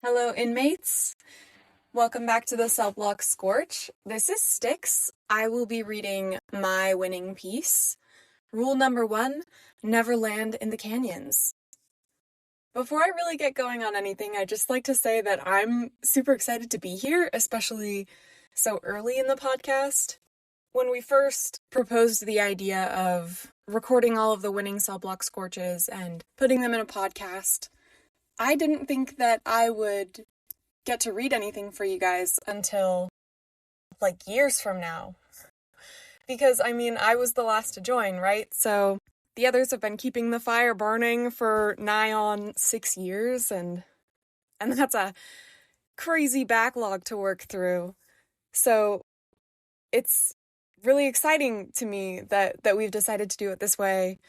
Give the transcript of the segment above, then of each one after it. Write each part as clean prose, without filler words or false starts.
Hello, inmates. Welcome back to the cellblock Scorch. This is Styx. I will be reading my winning piece. Rule number 1, never land in the canyons. Before I really get going on anything, I'd just like to say that I'm super excited to be here, especially so early in the podcast. When we first proposed the idea of recording all of the winning cellblock Scorches and putting them in a podcast, I didn't think that I would get to read anything for you guys until, years from now. Because, I was the last to join, right? So the others have been keeping the fire burning for nigh on 6 years, and that's a crazy backlog to work through. So it's really exciting to me that we've decided to do it this way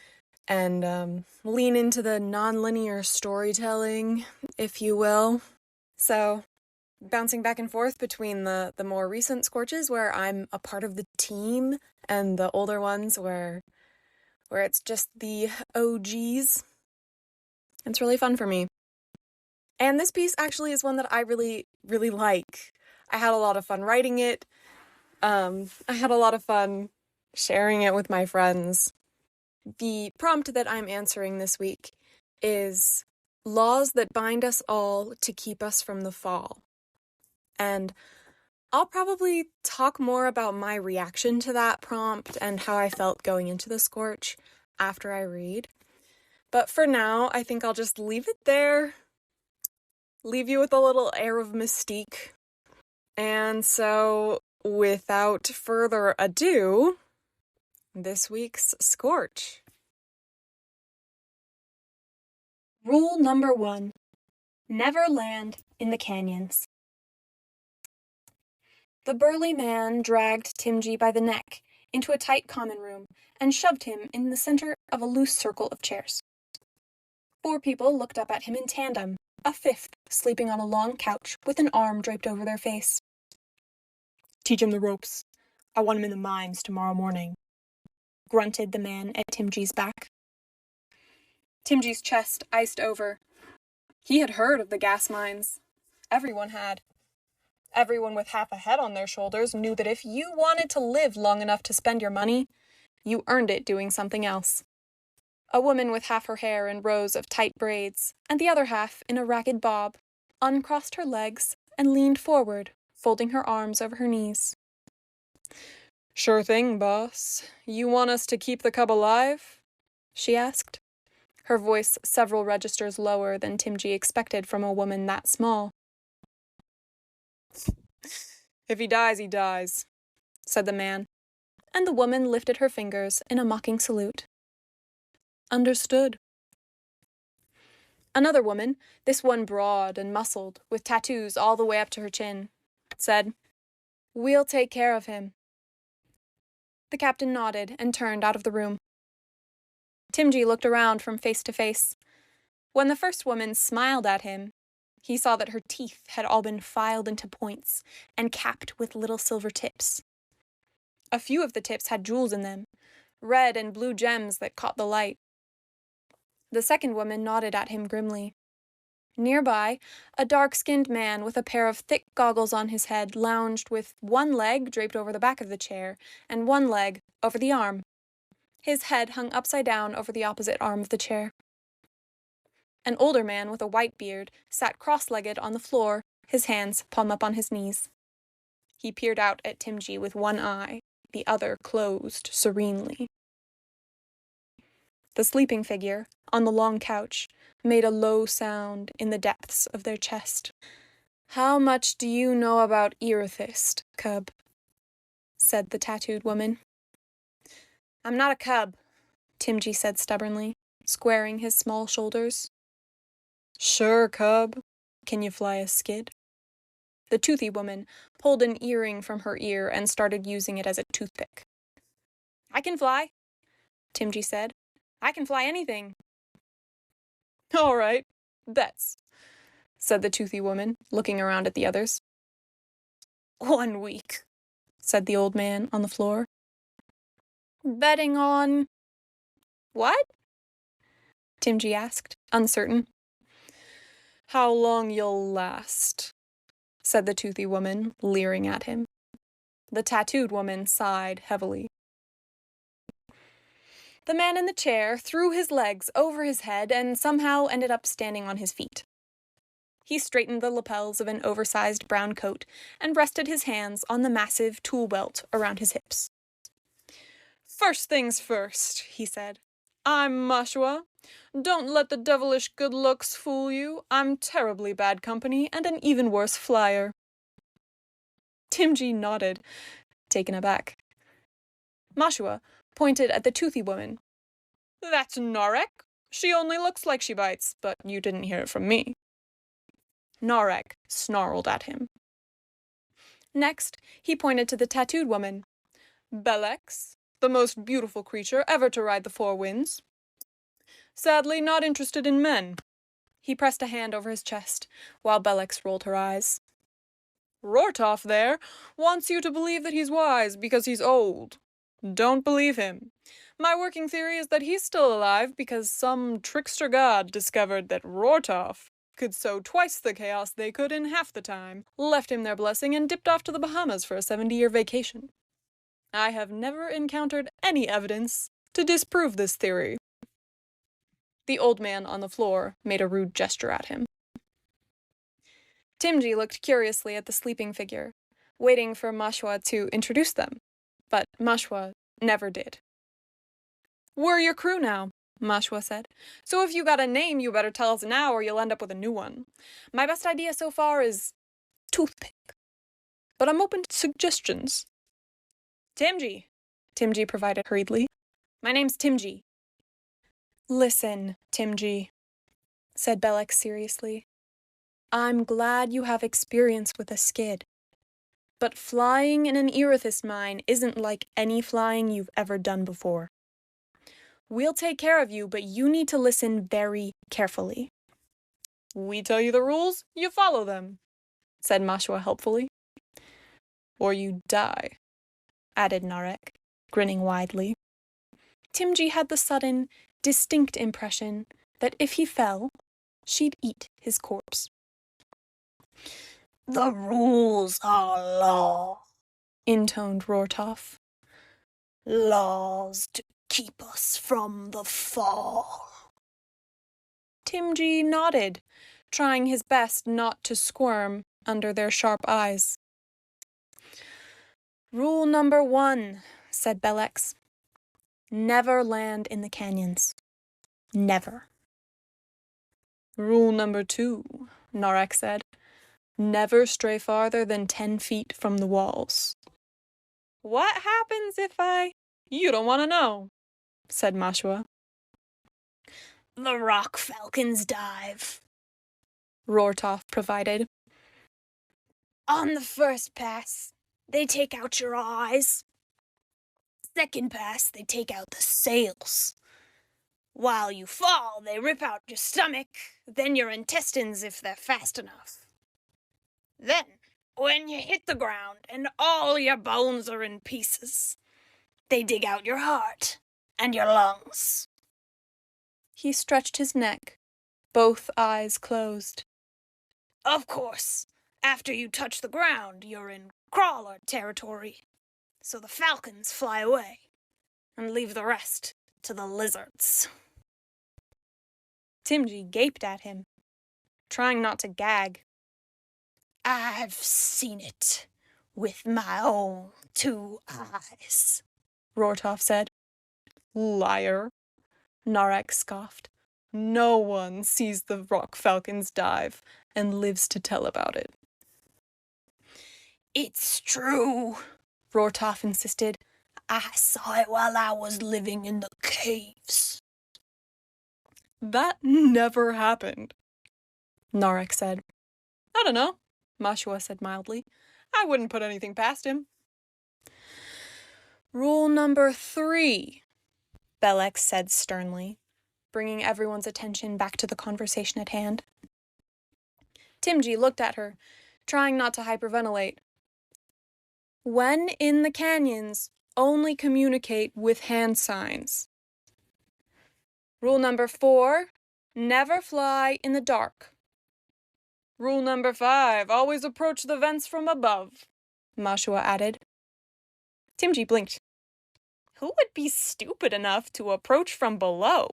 and lean into the non-linear storytelling, if you will. So, bouncing back and forth between the more recent Scorches where I'm a part of the team and the older ones where it's just the OGs. It's really fun for me. And this piece actually is one that I really, really like. I had a lot of fun writing it. I had a lot of fun sharing it with my friends. The prompt that I'm answering this week is laws that bind us all to keep us from the fall. And I'll probably talk more about my reaction to that prompt and how I felt going into the Scorch after I read. But for now, I think I'll just leave it there. Leave you with a little air of mystique. And so, without further ado, this week's Scorch. Rule number 1. Never land in the canyons. The burly man dragged Timji by the neck into a tight common room and shoved him in the center of a loose circle of chairs. 4 people looked up at him in tandem, a 5th sleeping on a long couch with an arm draped over their face. "Teach him the ropes. I want him in the mines tomorrow morning," grunted the man at Timji's back. Timji's chest iced over. He had heard of the gas mines. Everyone had. Everyone with half a head on their shoulders knew that if you wanted to live long enough to spend your money, you earned it doing something else. A woman with half her hair in rows of tight braids, and the other half in a ragged bob, uncrossed her legs and leaned forward, folding her arms over her knees. "Sure thing, boss. You want us to keep the cub alive?" she asked, her voice several registers lower than Timji expected from a woman that small. "If he dies, he dies," said the man, and the woman lifted her fingers in a mocking salute. "Understood." Another woman, this one broad and muscled, with tattoos all the way up to her chin, said, "We'll take care of him." The captain nodded and turned out of the room. Timji looked around from face to face. When the first woman smiled at him, he saw that her teeth had all been filed into points and capped with little silver tips. A few of the tips had jewels in them, red and blue gems that caught the light. The second woman nodded at him grimly. Nearby, a dark-skinned man with a pair of thick goggles on his head lounged with one leg draped over the back of the chair and one leg over the arm. His head hung upside down over the opposite arm of the chair. An older man with a white beard sat cross-legged on the floor, his hands palm up on his knees. He peered out at Timji with one eye, the other closed serenely. The sleeping figure, on the long couch, made a low sound in the depths of their chest. "How much do you know about Irithyst, cub?" said the tattooed woman. "I'm not a cub," Timji said stubbornly, squaring his small shoulders. "Sure, cub. Can you fly a skid?" The toothy woman pulled an earring from her ear and started using it as a toothpick. "I can fly," Timji said. "I can fly anything." "All right, bets," said the toothy woman, looking around at the others. "1 week," said the old man on the floor. "Betting on what?" Timji asked, uncertain. How long you'll last, said the toothy woman, leering at him. The tattooed woman sighed heavily. The man in the chair threw his legs over his head and somehow ended up standing on his feet. He straightened the lapels of an oversized brown coat and rested his hands on the massive tool belt around his hips. First things first, he said. I'm Mashua. Don't let the devilish good looks fool you. I'm terribly bad company and an even worse flyer. Timji nodded, taken aback. Mashua pointed at the toothy woman. That's Narek. She only looks like she bites, but you didn't hear it from me. Narek snarled at him. Next, he pointed to the tattooed woman. Belex, the most beautiful creature ever to ride the four winds. Sadly, not interested in men. He pressed a hand over his chest, while Belex rolled her eyes. Rortoff there wants you to believe that he's wise because he's old. Don't believe him. My working theory is that he's still alive because some trickster god discovered that Rortoff could sow twice the chaos they could in half the time, left him their blessing, and dipped off to the Bahamas for a 70-year vacation. I have never encountered any evidence to disprove this theory. The old man on the floor made a rude gesture at him. Timji looked curiously at the sleeping figure, waiting for Mashua to introduce them, but Mashua never did. We're your crew now, Mashua said. So if you got a name, you better tell us now or you'll end up with a new one. My best idea so far is toothpick, but I'm open to suggestions. Timji provided hurriedly. My name's Timji. Listen, Timji, said Belex seriously. I'm glad you have experience with a skid. But flying in an Erithist mine isn't like any flying you've ever done before. We'll take care of you, but you need to listen very carefully. We tell you the rules, you follow them, said Mashua helpfully. Or you die, added Narek, grinning widely. Timji had the sudden, distinct impression that if he fell, she'd eat his corpse. The rules are law, intoned Rortoff. Laws to keep us from the fall. Timji nodded, trying his best not to squirm under their sharp eyes. Rule number 1, said Belex. Never land in the canyons. Never. Rule number 2, Narek said. Never stray farther than 10 feet from the walls. What happens if You don't want to know, said Mashua. The rock falcons dive, Rortoff provided. On the first pass, they take out your eyes. Second pass, they take out the sails. While you fall, they rip out your stomach, then your intestines if they're fast enough. Then, when you hit the ground and all your bones are in pieces, they dig out your heart and your lungs. He stretched his neck, both eyes closed. Of course, after you touch the ground, you're in crawler territory, so the falcons fly away and leave the rest to the lizards. Timji gaped at him, trying not to gag. I've seen it with my own 2 eyes, Rortoff said. Liar, Narek scoffed. No one sees the rock falcons dive and lives to tell about it. It's true, Rortoff insisted. I saw it while I was living in the caves. That never happened, Narek said. I don't know, Mashua said mildly. I wouldn't put anything past him. Rule number 3, Belex said sternly, bringing everyone's attention back to the conversation at hand. Timji looked at her, trying not to hyperventilate. When in the canyons, only communicate with hand signs. Rule number 4, never fly in the dark. Rule number 5, always approach the vents from above, Mashua added. Timji blinked. Who would be stupid enough to approach from below?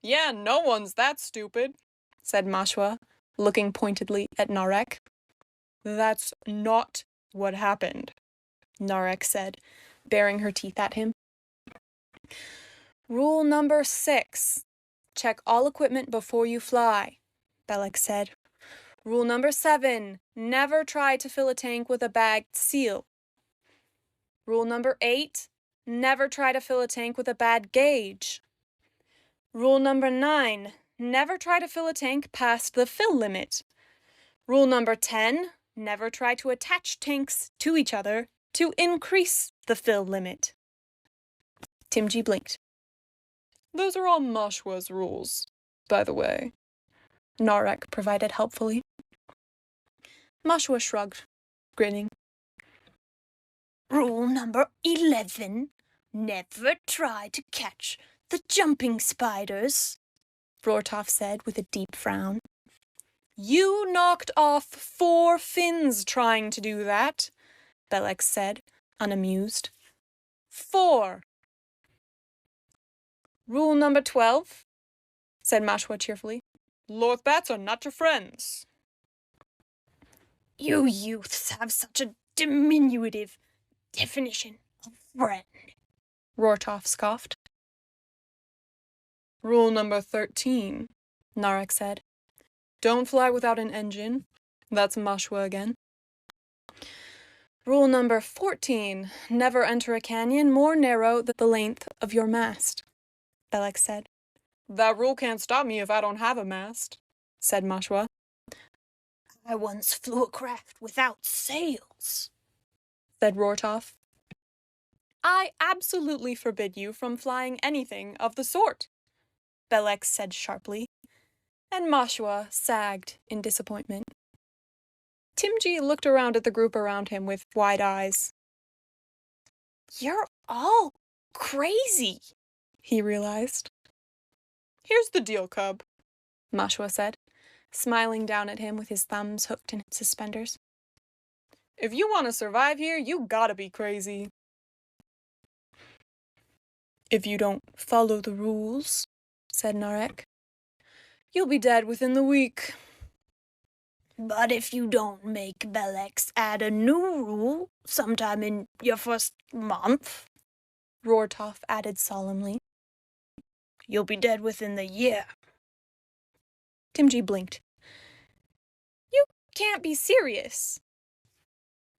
Yeah, no one's that stupid, said Mashua, looking pointedly at Narek. That's not what happened, Narek said, baring her teeth at him. Rule number 6, check all equipment before you fly, Belek said. Rule number 7, never try to fill a tank with a bagged seal. Rule number 8, never try to fill a tank with a bad gauge. Rule number 9, never try to fill a tank past the fill limit. Rule number 10, never try to attach tanks to each other to increase the fill limit. Timji blinked. Those are all Mashua's rules, by the way, Narek provided helpfully. Mashua shrugged, grinning. Rule number 11, never try to catch the jumping spiders, Rortov said with a deep frown. You knocked off 4 fins trying to do that, Belek said, unamused. 4. Rule number 12, said Mashua cheerfully. Lord bats are not your friends. You youths have such a diminutive definition of friend, Rortov scoffed. Rule number 13, Narek said. Don't fly without an engine. That's Mashua again. Rule number 14, never enter a canyon more narrow than the length of your mast, Belek said. That rule can't stop me if I don't have a mast, said Mashua. I once flew a craft without sails, said Rortov. I absolutely forbid you from flying anything of the sort, Belek said sharply, and Mashua sagged in disappointment. Timji looked around at the group around him with wide eyes. You're all crazy, he realized. Here's the deal, cub, Mashua said, smiling down at him with his thumbs hooked in suspenders. If you want to survive here, you gotta be crazy. If you don't follow the rules, said Narek, you'll be dead within the week. But if you don't make Belex add a new rule sometime in your first month, Rortov added solemnly, you'll be dead within the year. Timji blinked. You can't be serious.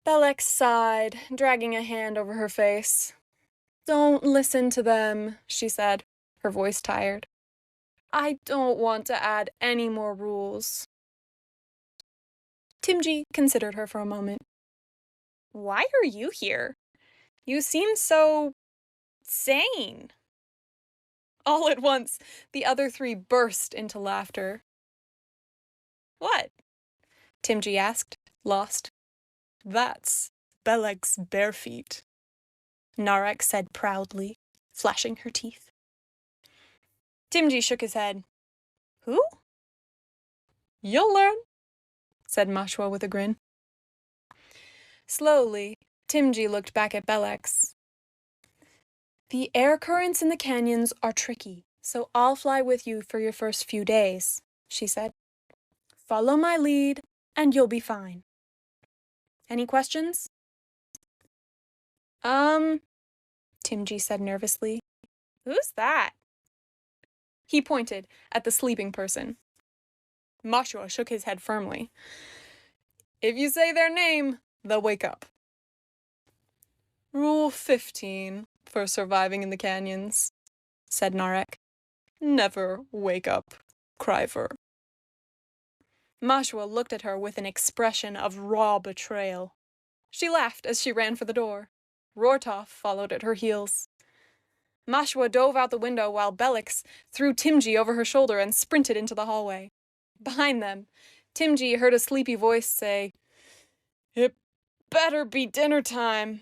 Belek sighed, dragging a hand over her face. Don't listen to them, she said, her voice tired. I don't want to add any more rules. Timji considered her for a moment. Why are you here? You seem so sane. All at once, the other 3 burst into laughter. What? Timji asked, lost. That's Belek's bare feet, Narek said proudly, flashing her teeth. Timji shook his head. Who? You'll learn, said Mashua with a grin. Slowly, Timji looked back at Belex. The air currents in the canyons are tricky, so I'll fly with you for your first few days, she said. Follow my lead, and you'll be fine. Any questions? Timji said nervously. Who's that? He pointed at the sleeping person. Mashua shook his head firmly. If you say their name, they'll wake up. Rule 15 for surviving in the canyons, said Narek. Never wake up, Kryver. Mashua looked at her with an expression of raw betrayal. She laughed as she ran for the door. Rortov followed at her heels. Mashua dove out the window while Belix threw Timji over her shoulder and sprinted into the hallway. Behind them, Timji heard a sleepy voice say, It better be dinner time.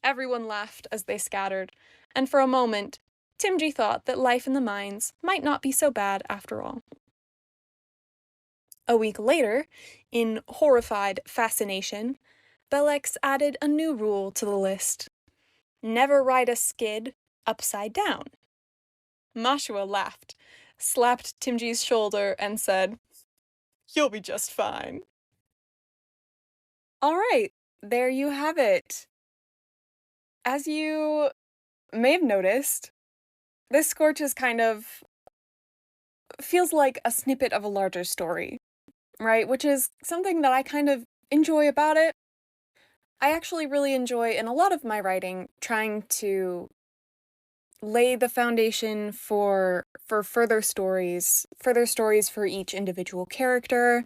Everyone laughed as they scattered, and for a moment, Timji thought that life in the mines might not be so bad after all. A week later, in horrified fascination, Bellex added a new rule to the list. Never ride a skid upside down. Mashua laughed, slapped Timji's shoulder, and said, "You'll be just fine." All right, there you have it. As you may have noticed, this Scorch is kind of feels like a snippet of a larger story, right? Which is something that I kind of enjoy about it. I actually really enjoy, in a lot of my writing, trying to lay the foundation for further stories for each individual character.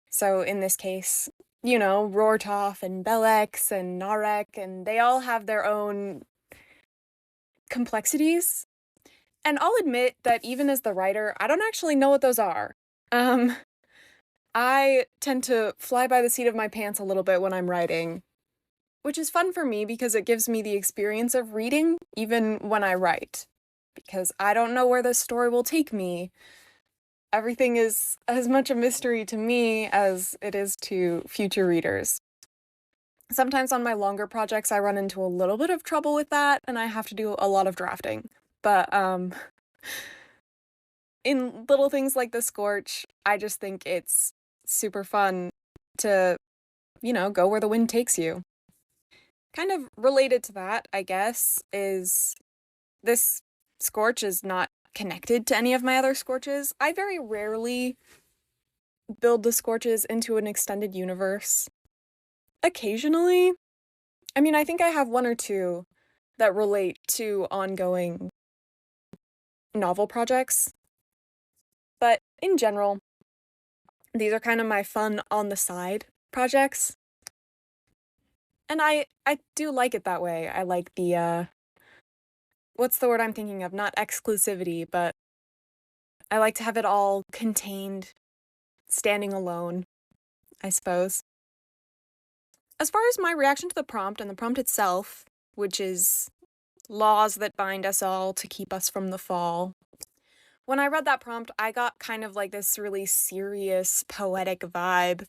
So in this case, Rortoff and Bellex and Narek, and they all have their own complexities. And I'll admit that even as the writer, I don't actually know what those are. I tend to fly by the seat of my pants a little bit when I'm writing, which is fun for me because it gives me the experience of reading even when I write, because I don't know where this story will take me. Everything is as much a mystery to me as it is to future readers. Sometimes on my longer projects, I run into a little bit of trouble with that, and I have to do a lot of drafting. But in little things like the Scorch, I just think it's super fun to, go where the wind takes you. Kind of related to that, I guess, is this Scorch is not connected to any of my other Scorches. I very rarely build the Scorches into an extended universe. Occasionally. I mean, I think I have one or two that relate to ongoing novel projects. But in general, these are kind of my fun on the side projects. And I do like it that way. I like the, what's the word I'm thinking of? Not exclusivity, but I like to have it all contained, standing alone, I suppose. As far as my reaction to the prompt and the prompt itself, which is laws that bind us all to keep us from the fall, when I read that prompt, I got kind of like this really serious, poetic vibe,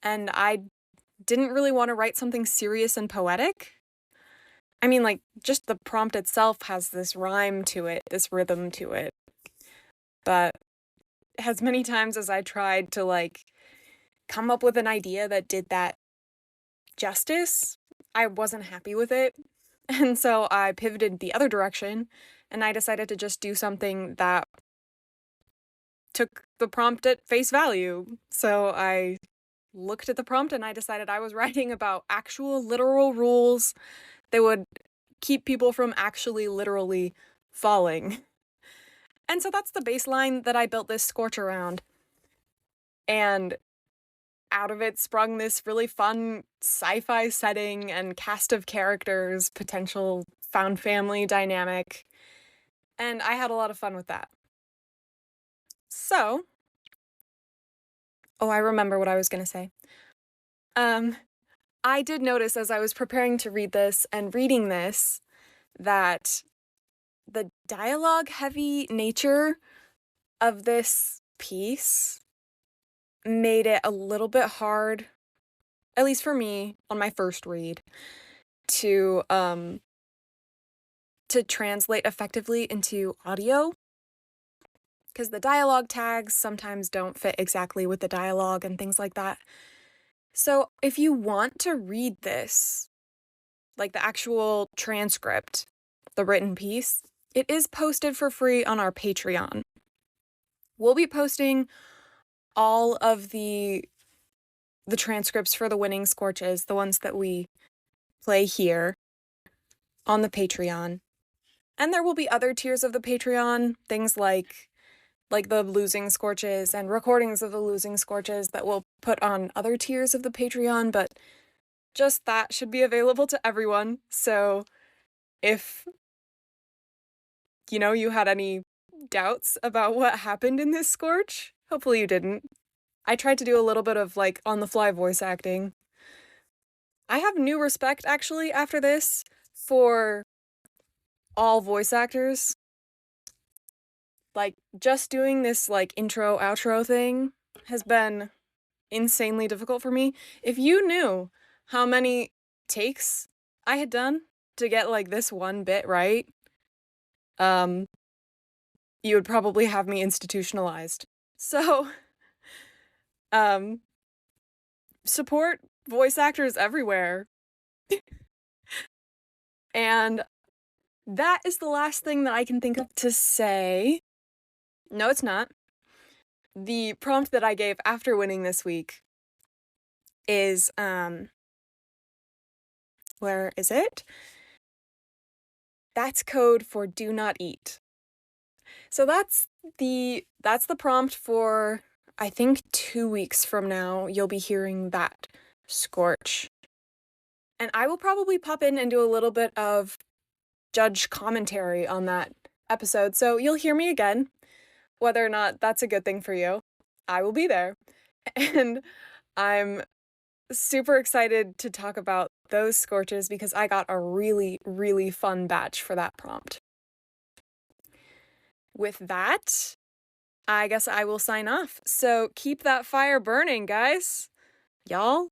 and I didn't really want to write something serious and poetic. I mean, like, just the prompt itself has this rhyme to it, this rhythm to it. But as many times as I tried to, like, come up with an idea that did that justice, I wasn't happy with it. And so I pivoted the other direction, and I decided to just do something that took the prompt at face value. So I looked at the prompt and I decided I was writing about actual literal rules that would keep people from actually literally falling. And so that's the baseline that I built this Scorch around. And out of it sprung this really fun sci-fi setting and cast of characters, potential found family dynamic. And I had a lot of fun with that. So, I remember what I was going to say. I did notice as I was preparing to read this and reading this that the dialogue-heavy nature of this piece made it a little bit hard, at least for me, on my first read, to translate effectively into audio. Because the dialogue tags sometimes don't fit exactly with the dialogue and things like that. So if you want to read this, like the actual transcript, the written piece, it is posted for free on our Patreon. We'll be posting all of the transcripts for the winning Scorches, the ones that we play here, on the Patreon. And there will be other tiers of the Patreon, things like the losing Scorches and recordings of the losing Scorches that we'll put on other tiers of the Patreon, but just that should be available to everyone. So if, you had any doubts about what happened in this Scorch, hopefully you didn't. I tried to do a little bit of, on-the-fly voice acting. I have new respect, actually, after this, for all voice actors. Just doing this, intro-outro thing has been insanely difficult for me. If you knew how many takes I had done to get like this one bit right, you would probably have me institutionalized. So, support voice actors everywhere. And that is the last thing that I can think of to say. No, it's not. The prompt that I gave after winning this week is, where is it? That's code for do not eat. So that's the prompt for, I think, 2 weeks from now. You'll be hearing that Scorch. And I will probably pop in and do a little bit of judge commentary on that episode. So you'll hear me again. Whether or not that's a good thing for you, I will be there. And I'm super excited to talk about those Scorches because I got a really, really fun batch for that prompt. With that, I guess I will sign off. So keep that fire burning, guys. Y'all.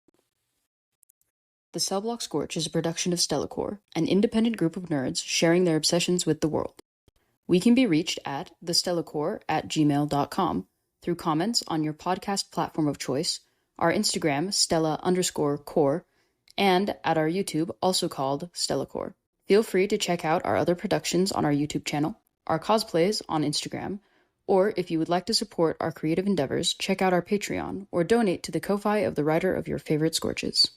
The Cellblock Scorch is a production of Stellacore, an independent group of nerds sharing their obsessions with the world. We can be reached at thestellacore@gmail.com through comments on your podcast platform of choice, our Instagram, Stella_core, and at our YouTube, also called Stellacore. Feel free to check out our other productions on our YouTube channel, our cosplays on Instagram, or if you would like to support our creative endeavors, check out our Patreon or donate to the Ko-Fi of the writer of your favorite Scorches.